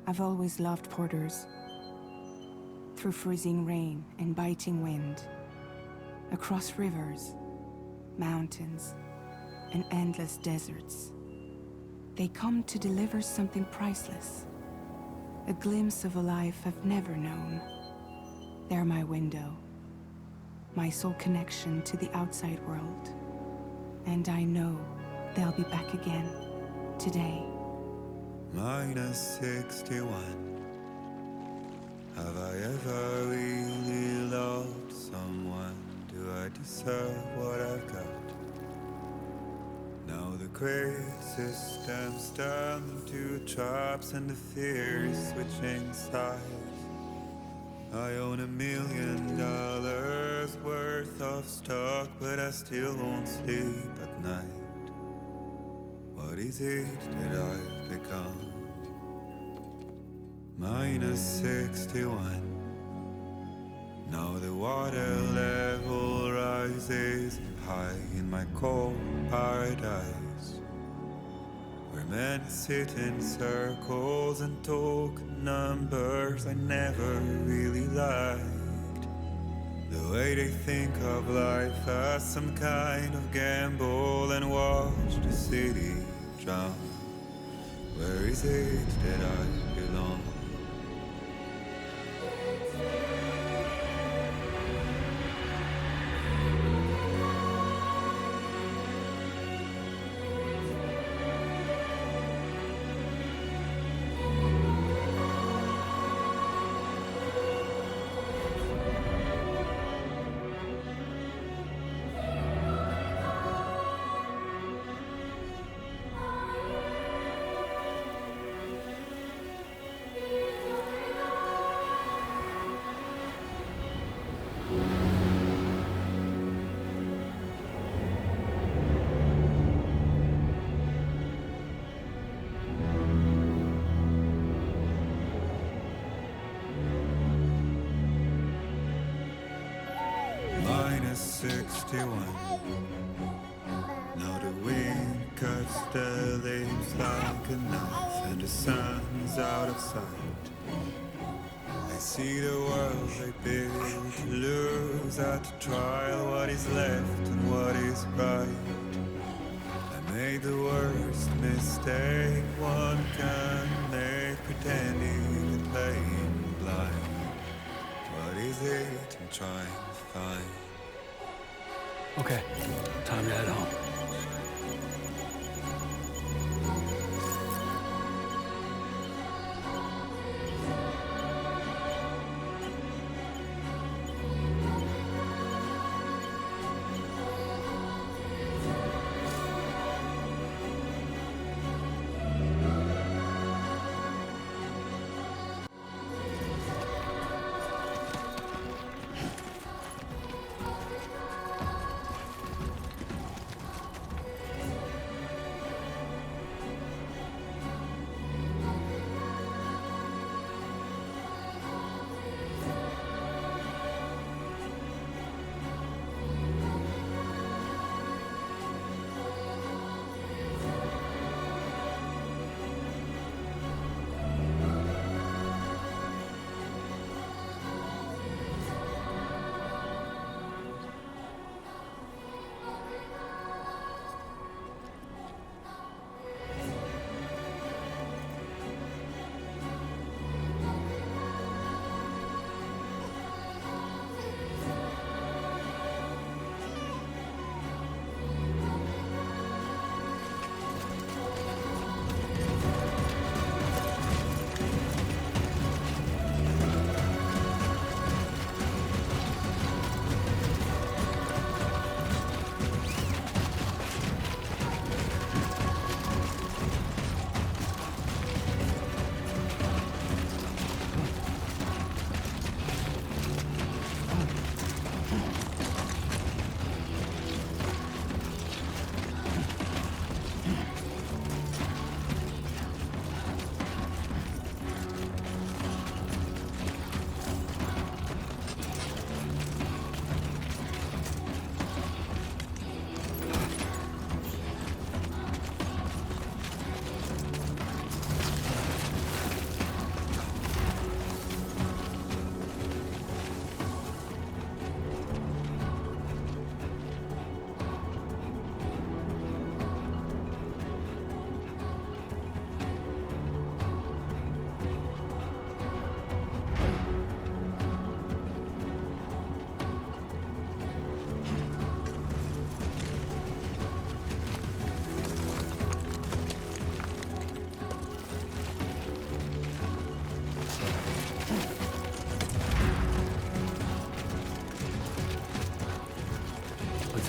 I've always loved porters. Through freezing rain and biting wind, across rivers, mountains, and endless deserts, they come to deliver something priceless, a glimpse of a life I've never known. They're my window, my sole connection to the outside world. And I know they'll be back again, today. -61. Have I ever really loved someone? Do I deserve what I've got? Now the great systems turn into traps and the fear is switching sides. I own $1 million worth of stock, but I still won't sleep at night. What is it that I've become? -61. Now the water level rises high in my cold paradise, where men sit in circles and talk numbers I never really liked. The way they think of life as some kind of gamble and watch the city drown. Where is it that I belong? -61. Now the wind cuts the leaves like a knife and the sun's out of sight. I see the world they build to lose at the trial, what is left and what is right. I made the worst mistake one can make, pretending and playing blind. What is it I'm trying to find? Okay, time to head home.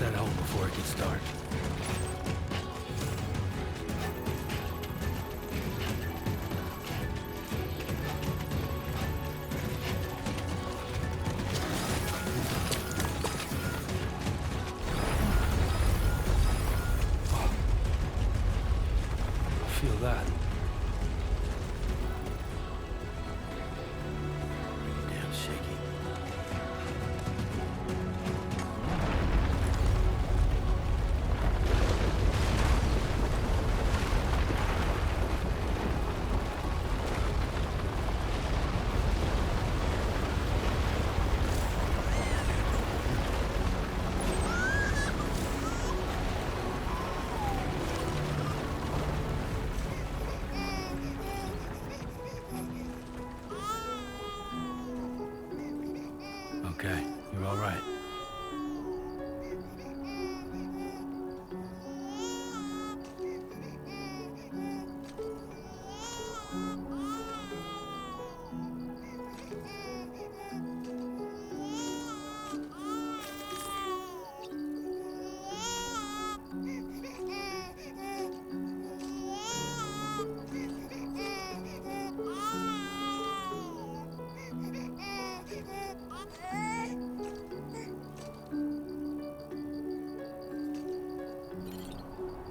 head home before it gets dark. Feel that. Damn shaky. Okay, you're all right.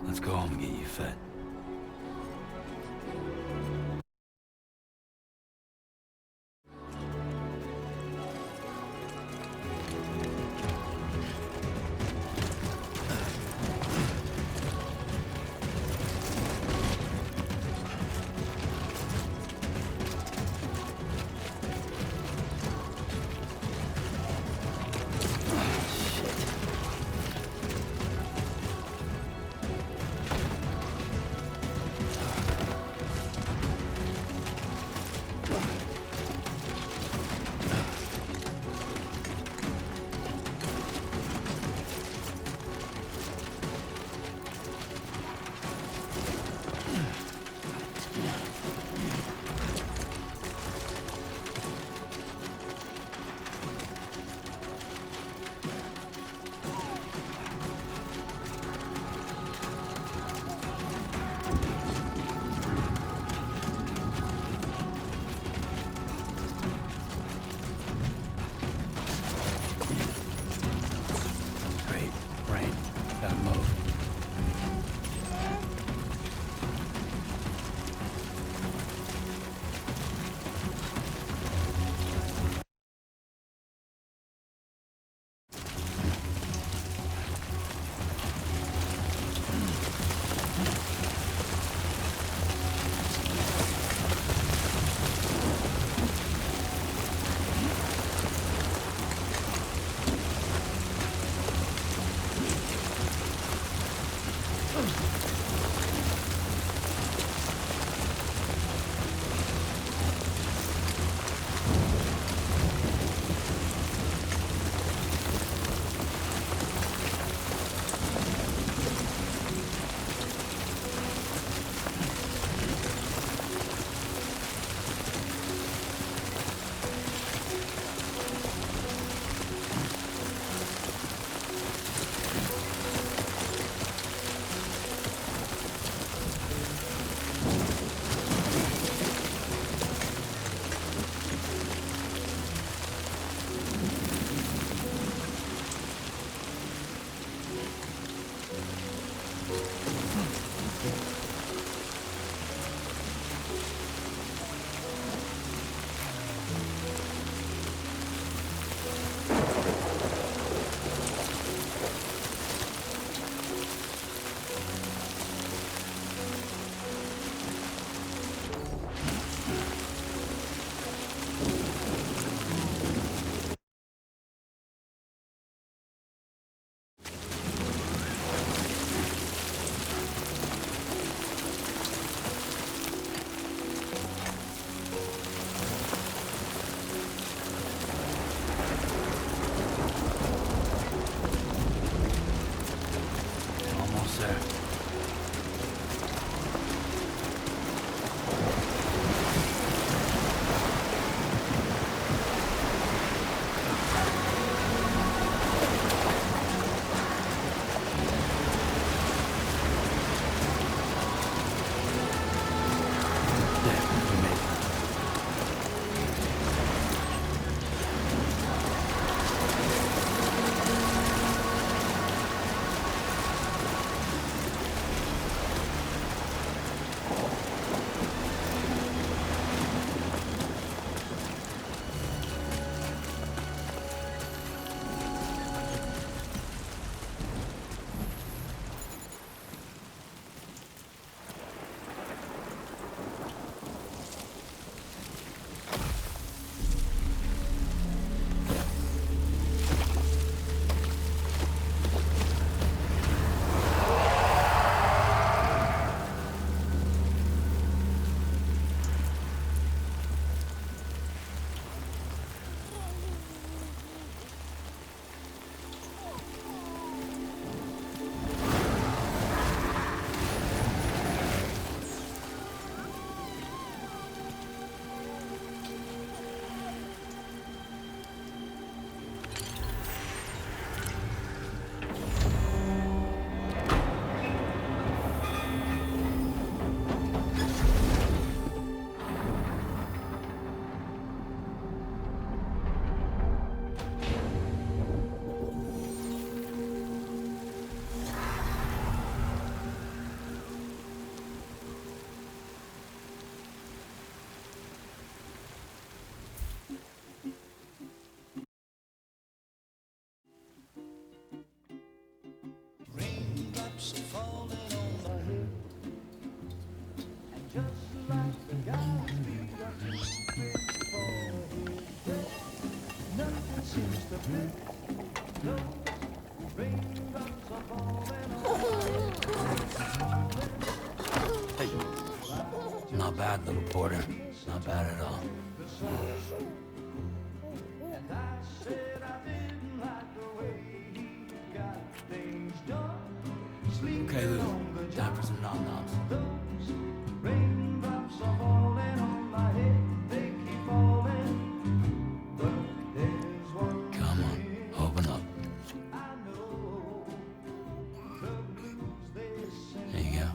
Let's go home and get you fed. Hey. Not bad, little porter. Not bad at all. Okay, Lou. Time for some nom-noms. Come on, open up. There you go.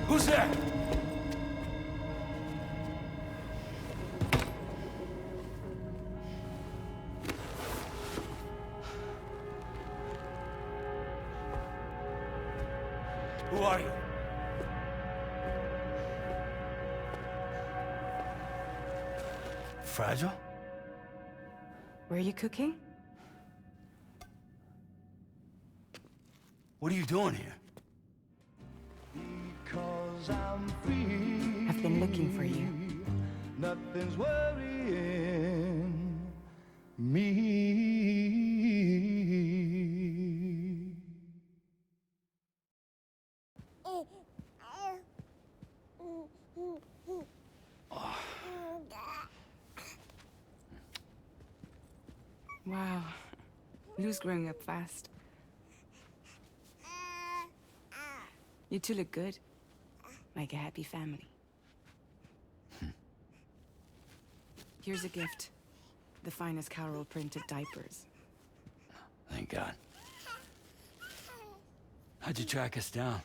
Who's there? Who are you? Fragile? Were you cooking? What are you doing here? I've been looking for you. Nothing's worrying me. Wow. Lou's growing up fast. You two look good. Like a happy family. Here's a gift. The finest Carol printed diapers. Thank God. How'd you track us down?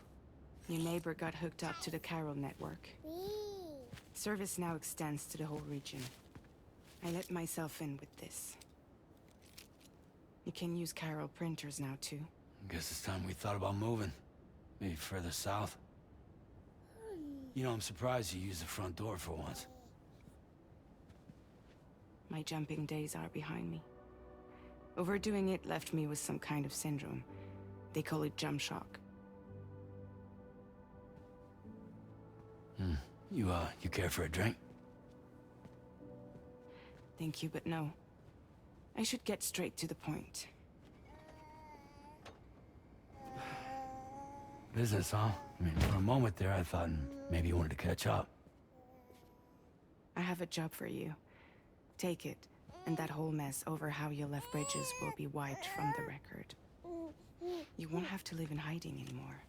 Your neighbor got hooked up to the Carol network. Service now extends to the whole region. I let myself in with this. You can use Carol printers now too. Guess it's time we thought about moving. Maybe further south. You know, I'm surprised you used the front door for once. My jumping days are behind me. Overdoing it left me with some kind of syndrome. They call it jump shock. You care for a drink? Thank you, but no. I should get straight to the point. Business, huh? I mean, for a moment there, I thought maybe you wanted to catch up. I have a job for you. Take it, and that whole mess over how you left Bridges will be wiped from the record. You won't have to live in hiding anymore.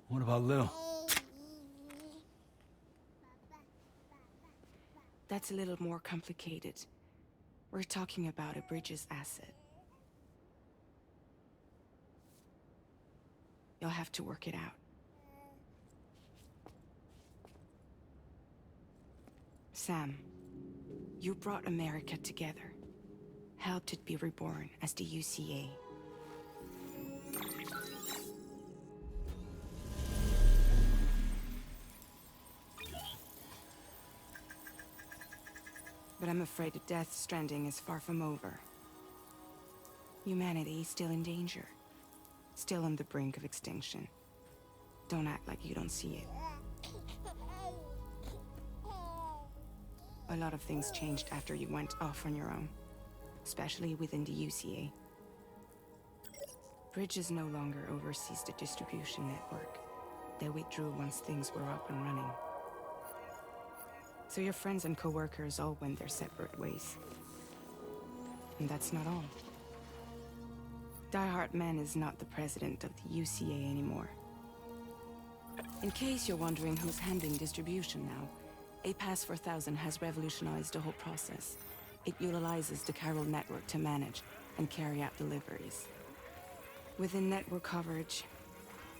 What about Lou? That's a little more complicated. We're talking about a Bridges asset. You'll have to work it out. Sam, you brought America together. Helped it be reborn as the UCA. But I'm afraid the Death Stranding is far from over. Humanity is still in danger. still on the brink of extinction. Don't act like you don't see it. A lot of things changed after you went off on your own, especially within the UCA. Bridges no longer oversees the distribution network. They withdrew once things were up and running. So your friends and co-workers all went their separate ways. And that's not all. Die Hard Man is not the president of the UCA anymore. In case you're wondering who's handling distribution now, A Pass 4000 has revolutionized the whole process. It utilizes the chiral network to manage and carry out deliveries. Within network coverage,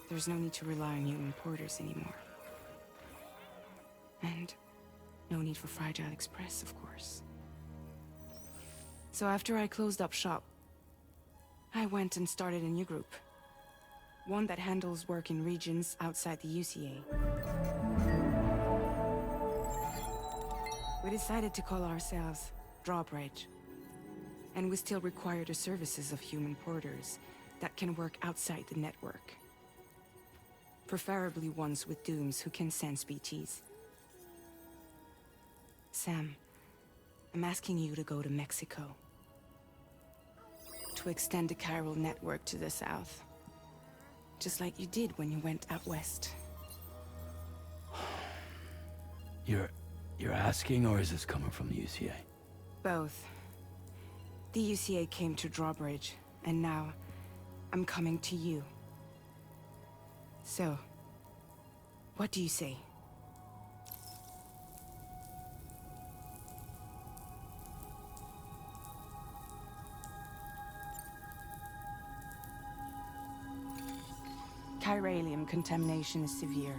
there's no need to rely on human porters anymore. And no need for Fragile Express, of course. So after I closed up shop, I went and started a new group. One that handles work in regions outside the UCA. We decided to call ourselves Drawbridge. And we still require the services of human porters that can work outside the network. Preferably ones with dooms who can sense BTs. Sam, I'm asking you to go to Mexico. To extend the chiral network to the south. Just like you did when you went out west. You're asking, or is this coming from the UCA? Both. The UCA came to Drawbridge, and now I'm coming to you. So, what do you say? Chiralium contamination is severe.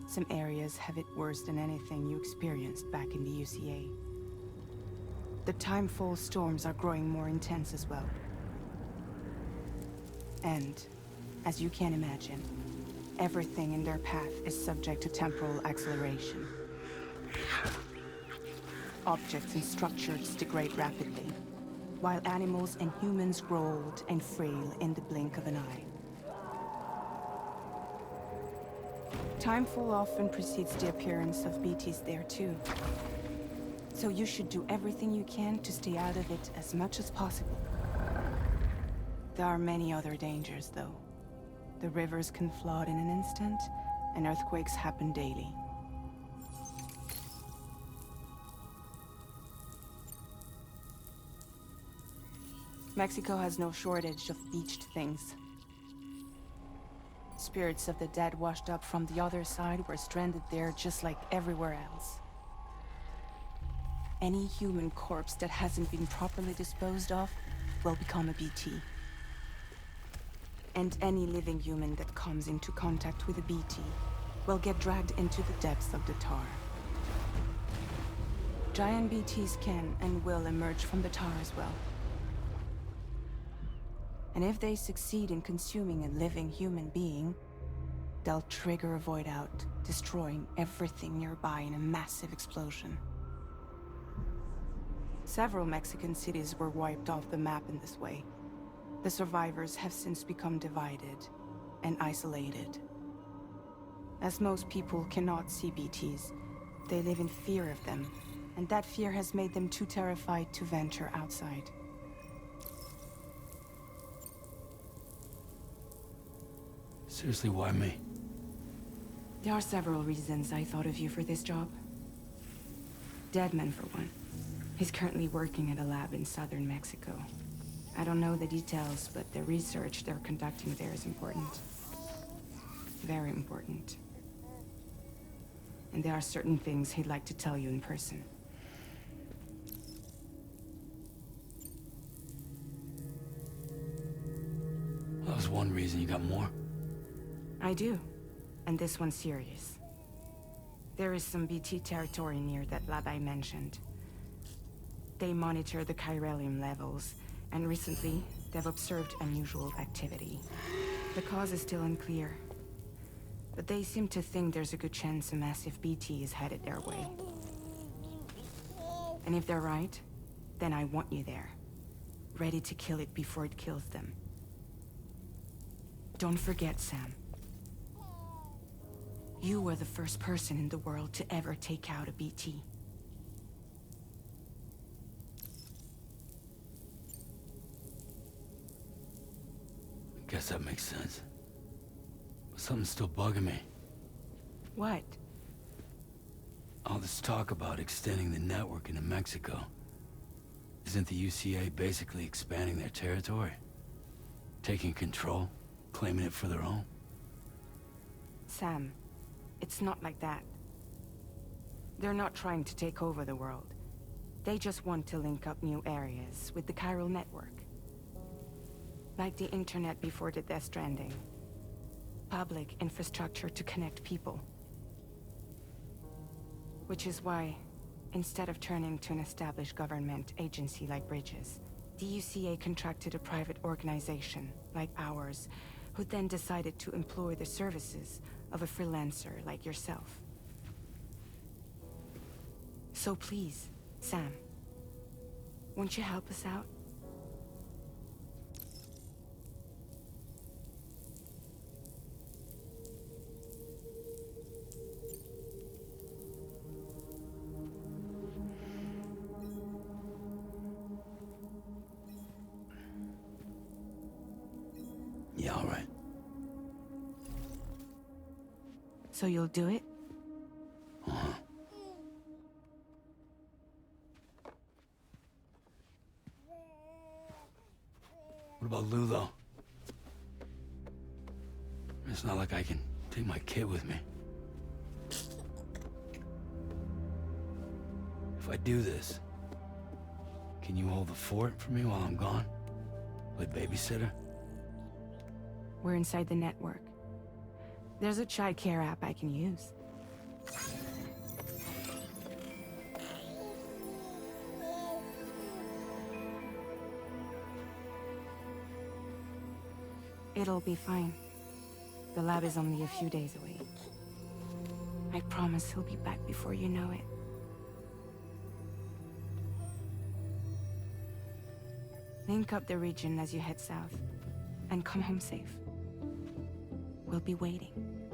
Some areas have it worse than anything you experienced back in the UCA. The timefall storms are growing more intense as well. And, as you can imagine, everything in their path is subject to temporal acceleration. Objects and structures degrade rapidly, while animals and humans grow old and frail in the blink of an eye. Timefall often precedes the appearance of BTs there too. So you should do everything you can to stay out of it as much as possible. There are many other dangers, though. The rivers can flood in an instant, and earthquakes happen daily. Mexico has no shortage of beached things. Spirits of the dead washed up from the other side were stranded there just like everywhere else. Any human corpse that hasn't been properly disposed of will become a BT. And any living human that comes into contact with a BT will get dragged into the depths of the tar. Giant BTs can and will emerge from the tar as well. And if they succeed in consuming a living human being, they'll trigger a void out, destroying everything nearby in a massive explosion. Several Mexican cities were wiped off the map in this way. The survivors have since become divided and isolated. As most people cannot see BTs, they live in fear of them, and that fear has made them too terrified to venture outside. Seriously, why me? There are several reasons I thought of you for this job. Deadman, for one. He's currently working at a lab in southern Mexico. I don't know the details, but the research they're conducting there is important. Very important. And there are certain things he'd like to tell you in person. Well, that was one reason. You got more? I do. And this one's serious. There is some BT territory near that lab I mentioned. They monitor the chiralium levels, and recently, they've observed unusual activity. The cause is still unclear, but they seem to think there's a good chance a massive BT is headed their way. And if they're right, then I want you there, ready to kill it before it kills them. Don't forget, Sam. You were the first person in the world to ever take out a BT. Guess that makes sense. But something's still bugging me. What? All this talk about extending the network into Mexico. Isn't the UCA basically expanding their territory? Taking control? Claiming it for their own? Sam, it's not like that. They're not trying to take over the world. They just want to link up new areas with the chiral network. Like the internet before the Death Stranding. Public infrastructure to connect people. Which is why, instead of turning to an established government agency like Bridges, the UCA contracted a private organization, like ours, who then decided to employ the services of a freelancer like yourself. So please, Sam, won't you help us out? Yeah, all right. So you'll do it? Uh-huh. What about Lou, though? It's not like I can take my kid with me. If I do this, can you hold the fort for me while I'm gone? Play babysitter? We're inside the network. There's a child care app I can use. It'll be fine. The lab is only a few days away. I promise he'll be back before you know it. Link up the region as you head south, and come home safe. We'll be waiting.